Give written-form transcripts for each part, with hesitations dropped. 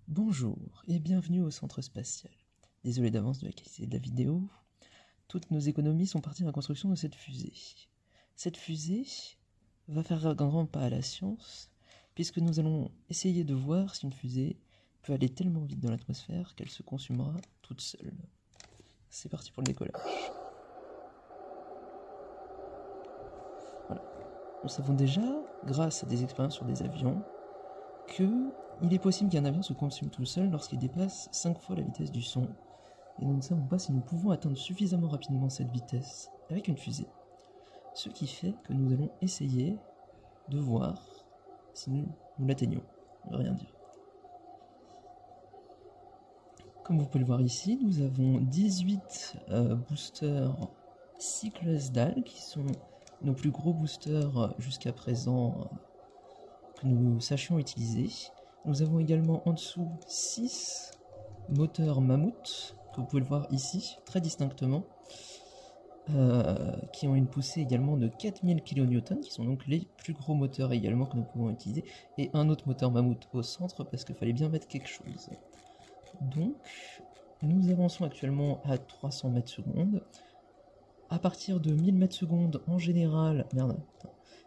Bonjour et bienvenue au centre spatial. Désolé d'avance de la qualité de la vidéo. Toutes nos économies sont parties dans la construction de cette fusée. Cette fusée va faire un grand pas à la science, puisque nous allons essayer de voir si une fusée peut aller tellement vite dans l'atmosphère qu'elle se consumera toute seule. C'est parti pour le décollage. Voilà. Nous savons déjà, grâce à des expériences sur des avions, qu'il est possible qu'un avion se consume tout seul lorsqu'il dépasse 5 fois la vitesse du son. Et nous ne savons pas si nous pouvons atteindre suffisamment rapidement cette vitesse avec une fusée. Ce qui fait que nous allons essayer de voir si nous l'atteignons. Ça ne veut rien dire. Comme vous pouvez le voir ici, nous avons 18 boosters Cycles DAL qui sont nos plus gros boosters jusqu'à présent que nous sachions utiliser. Nous avons également en dessous 6 moteurs Mammouth, que vous pouvez le voir ici très distinctement, qui ont une poussée également de 4000 kN, qui sont donc les plus gros moteurs également que nous pouvons utiliser, et un autre moteur Mammouth au centre parce qu'il fallait bien mettre quelque chose. Donc, nous avançons actuellement à 300 mètres secondes. À partir de 1000 mètres secondes en général, à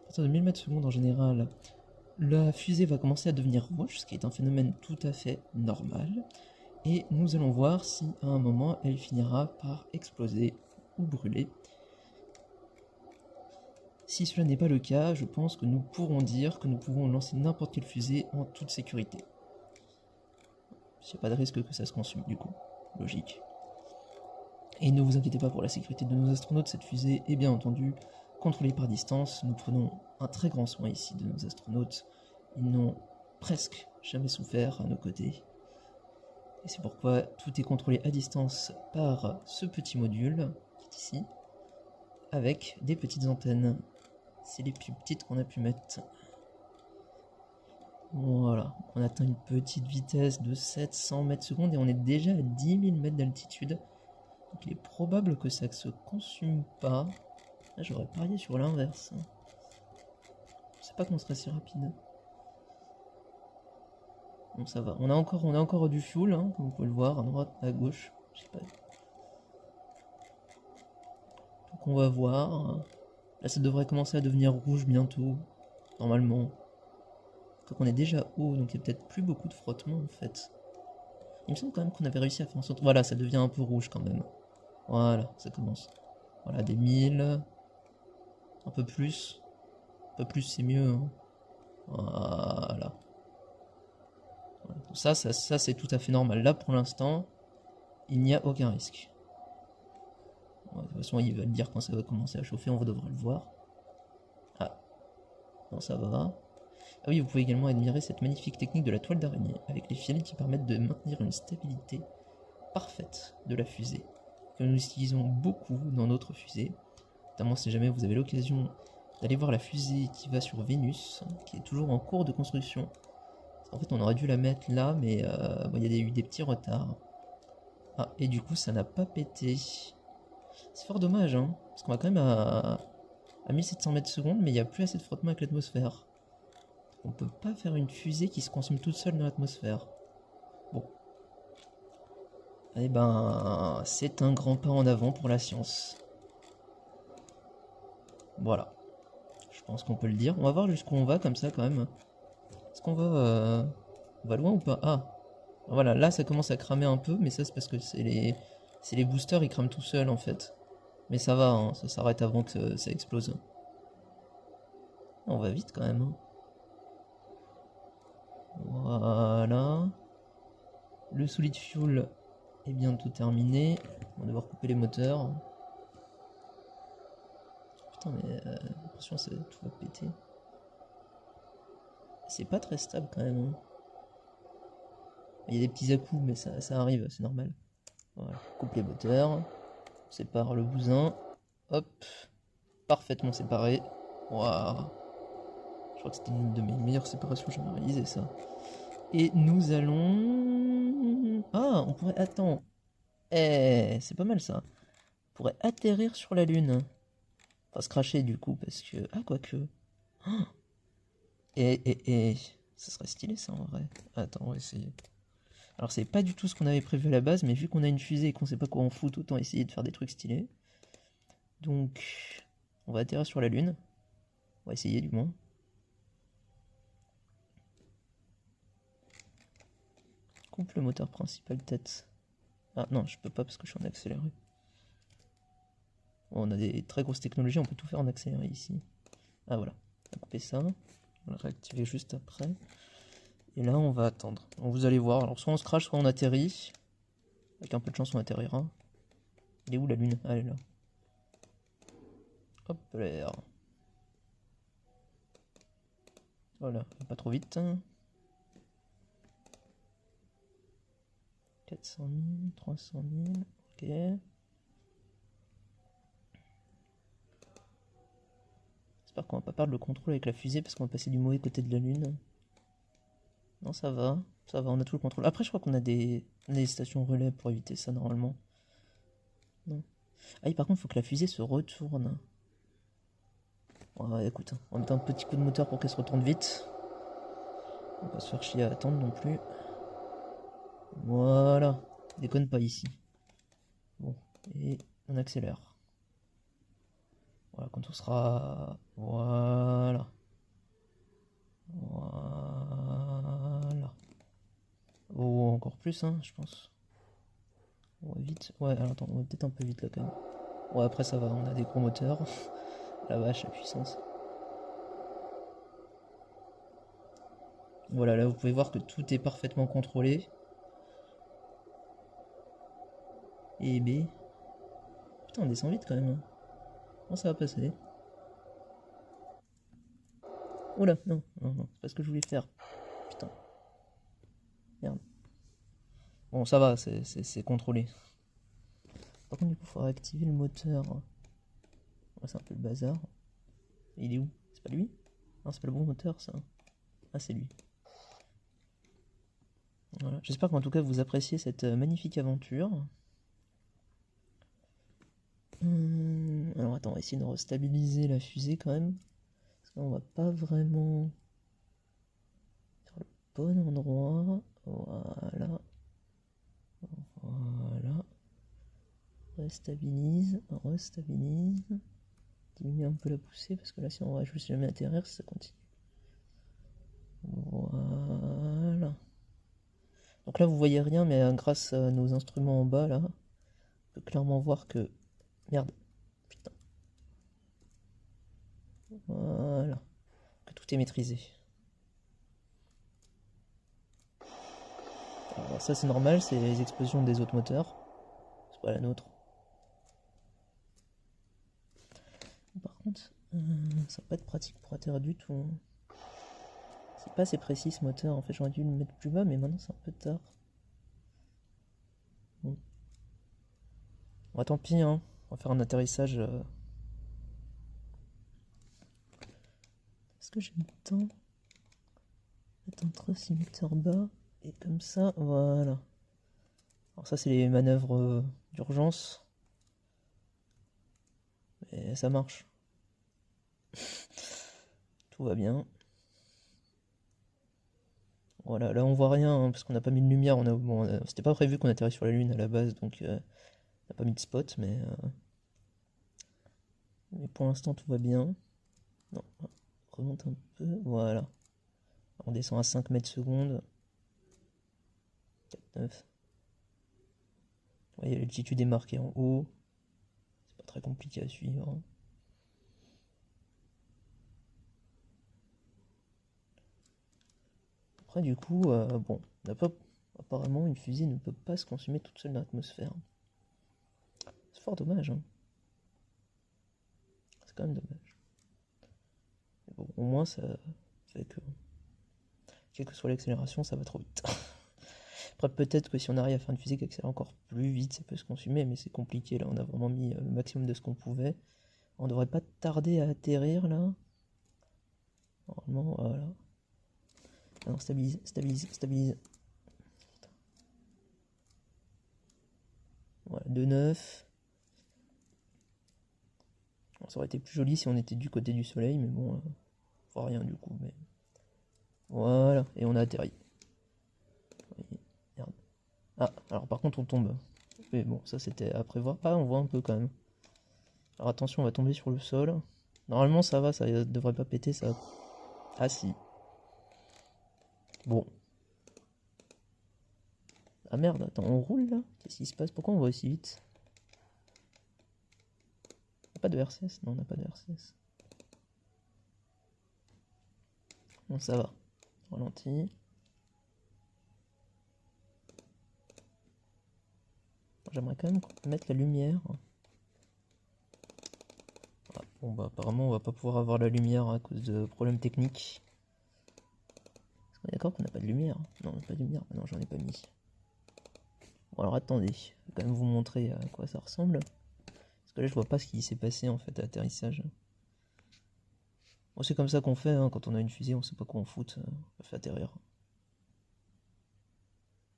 partir de 1000 mètres secondes en général, la fusée va commencer à devenir rouge, ce qui est un phénomène tout à fait normal. Et nous allons voir si à un moment elle finira par exploser ou brûler. Si cela n'est pas le cas, je pense que nous pourrons dire que nous pouvons lancer n'importe quelle fusée en toute sécurité. Il n'y a pas de risque que ça se consume du coup, logique. Et ne vous inquiétez pas pour la sécurité de nos astronautes, cette fusée est bien entendu contrôlée par distance. Nous prenons un très grand soin ici de nos astronautes. Ils n'ont presque jamais souffert à nos côtés. Et c'est pourquoi tout est contrôlé à distance par ce petit module qui est ici, avec des petites antennes. C'est les plus petites qu'on a pu mettre. Voilà, on atteint une petite vitesse de 700 mètres secondes et on est déjà à 10 000 mètres d'altitude. Donc il est probable que ça ne se consume pas. Là j'aurais parié sur l'inverse. Je sais pas qu'on serait si rapide. Bon ça va, on a encore du fuel, hein, comme vous pouvez le voir, à droite, à gauche. Je sais pas. Donc on va voir. Là ça devrait commencer à devenir rouge bientôt, normalement. Donc on est déjà haut, donc il n'y a peut-être plus beaucoup de frottement en fait. Il me semble quand même qu'on avait réussi à faire en sorte... Voilà, ça devient un peu rouge quand même. Voilà, ça commence. Voilà, des 1000. Un peu plus. Un peu plus, c'est mieux. Hein. Voilà. Ça c'est tout à fait normal. Là, pour l'instant, il n'y a aucun risque. De toute façon, il va le dire quand ça va commencer à chauffer, on devrait le voir. Ah, non, ça va. Ah oui, vous pouvez également admirer cette magnifique technique de la toile d'araignée, avec les fils qui permettent de maintenir une stabilité parfaite de la fusée, que nous utilisons beaucoup dans notre fusée, notamment si jamais vous avez l'occasion d'aller voir la fusée qui va sur Vénus, qui est toujours en cours de construction. En fait, on aurait dû la mettre là, mais bon, il y a eu des petits retards. Ah, et du coup, ça n'a pas pété. C'est fort dommage, hein, parce qu'on va quand même à 1700 mètres secondes, mais il n'y a plus assez de frottement avec l'atmosphère. On peut pas faire une fusée qui se consume toute seule dans l'atmosphère. Bon. Eh ben, c'est un grand pas en avant pour la science. Voilà. Je pense qu'on peut le dire. On va voir jusqu'où on va comme ça quand même. Est-ce qu'on va... on va loin ou pas? Ah. Voilà, là ça commence à cramer un peu, mais ça c'est parce que c'est les boosters, ils crament tout seuls en fait. Mais ça va, hein, ça s'arrête avant que ça explose. On va vite quand même. Hein. Voilà. Le solid fuel est bientôt terminé. On va devoir couper les moteurs. Putain, mais j'ai l'impression que tout va péter. C'est pas très stable quand même. Hein. Il y a des petits à-coups, mais ça arrive, c'est normal. Voilà, coupe les moteurs. On sépare le bousin. Hop. Parfaitement séparé. Waouh. Je crois que c'était une de mes meilleures séparations que j'ai réalisé ça. Et nous allons... Ah, on pourrait... Attends. Eh, c'est pas mal ça. On pourrait atterrir sur la Lune. Enfin, se cracher du coup, parce que... Ah, quoique... Et... Ça serait stylé ça en vrai. Attends, on va essayer. Alors c'est pas du tout ce qu'on avait prévu à la base, mais vu qu'on a une fusée et qu'on sait pas quoi en foutre, autant essayer de faire des trucs stylés. Donc on va atterrir sur la Lune. On va essayer du moins. Coupe le moteur principal tête. Ah non, je peux pas parce que je suis en accéléré. Bon, on a des très grosses technologies, on peut tout faire en accéléré ici. Ah voilà, on va couper ça. On va le réactiver juste après. Et là, on va attendre. Donc, vous allez voir, alors soit on se crache, soit on atterrit. Avec un peu de chance, on atterrira. Elle est où la Lune? Ah, elle est là. Hop là. Voilà, pas trop vite. 400 000, 300 000, ok. J'espère qu'on va pas perdre le contrôle avec la fusée parce qu'on va passer du mauvais côté de la Lune. Non, ça va, on a tout le contrôle. Après, je crois qu'on a des stations relais pour éviter ça normalement. Non. Ah oui, par contre, il faut que la fusée se retourne. Ouais, écoute, on va mettre un petit coup de moteur pour qu'elle se retourne vite. On va pas se faire chier à attendre non plus. Voilà, déconne pas ici. Bon, et on accélère. Voilà, quand on sera... Voilà. Voilà. Oh, encore plus, hein, je pense. On va vite. Ouais, alors attends, on va peut-être un peu vite là quand même. Ouais, après ça va, on a des gros moteurs. La vache, la puissance. Voilà, là vous pouvez voir que tout est parfaitement contrôlé. Et B. Putain, on descend vite quand même. Hein. Comment ça va passer? Oula, non, non, non, c'est pas ce que je voulais faire. Putain. Merde. Bon, ça va, c'est contrôlé. Par contre, du coup, il faudra activer le moteur. Ouais, c'est un peu le bazar. Il est où? C'est pas lui? Non, c'est pas le bon moteur, ça. Ah, c'est lui. Voilà. J'espère qu'en tout cas, vous appréciez cette magnifique aventure. Alors attends, on va essayer de restabiliser la fusée quand même. Parce qu'on va pas vraiment faire le bon endroit. Voilà. Voilà. Restabilise. Restabilise. Diminue un peu la poussée parce que là si on va juste jamais atterrir, ça continue. Voilà. Donc là vous voyez rien mais grâce à nos instruments en bas là, on peut clairement voir que... Merde. Putain. Voilà. Que tout est maîtrisé. Alors ça c'est normal, c'est les explosions des autres moteurs. C'est pas la nôtre. Par contre, ça va pas être pratique pour atterrir du tout. Hein. C'est pas assez précis ce moteur, en fait j'aurais dû le mettre plus bas mais maintenant c'est un peu tard. Bon. Ouais, tant pis, hein. On va faire un atterrissage. Est-ce que j'ai le temps? Mettre un transmetteur bas et comme ça, voilà. Alors ça c'est les manœuvres d'urgence. Et ça marche. Tout va bien. Voilà, là on voit rien hein, parce qu'on n'a pas mis de lumière. Bon, c'était pas prévu qu'on atterrisse sur la Lune à la base, donc on n'a pas mis de spot, mais pour l'instant tout va bien. Non, on remonte un peu, voilà. On descend à 5 mètres secondes. 4, 9. Vous voyez, l'altitude est marquée en haut. C'est pas très compliqué à suivre. Après, du coup, bon, on n'a pas, apparemment, une fusée ne peut pas se consumer toute seule dans l'atmosphère. C'est fort dommage, hein. C'est quand même dommage. Mais bon, au moins, ça fait que, quelle que soit l'accélération, ça va trop vite. Après, peut-être que si on arrive à faire une fusée qui accélère encore plus vite, ça peut se consumer, mais c'est compliqué. Là, on a vraiment mis le maximum de ce qu'on pouvait. On devrait pas tarder à atterrir, là. Normalement, voilà. Ah non, stabilise, stabilise, stabilise. Voilà, 2,9. Ça aurait été plus joli si on était du côté du soleil, mais bon, on voit rien du coup. Mais... Voilà, et on a atterri. Merde. Ah, alors par contre on tombe. Mais bon, ça c'était à prévoir. Ah, on voit un peu quand même. Alors attention, on va tomber sur le sol. Normalement ça va, ça devrait pas péter, ça. Ah si. Bon. Ah merde, attends, on roule là? Qu'est-ce qui se passe? Pourquoi on va aussi vite? On a pas de RCS? Non, on n'a pas de RCS. Bon, ça va. Ralenti. J'aimerais quand même mettre la lumière. Ah, bon bah apparemment on va pas pouvoir avoir la lumière à cause de problèmes techniques. Est-ce qu'on est d'accord qu'on n'a pas de lumière? Non, on n'a pas de lumière. Non, j'en ai pas mis. Bon alors attendez, je vais quand même vous montrer à quoi ça ressemble. Parce que là je vois pas ce qui s'est passé en fait à l'atterrissage. Bon, c'est comme ça qu'on fait, hein, quand on a une fusée, on sait pas quoi on fout, on fait atterrir.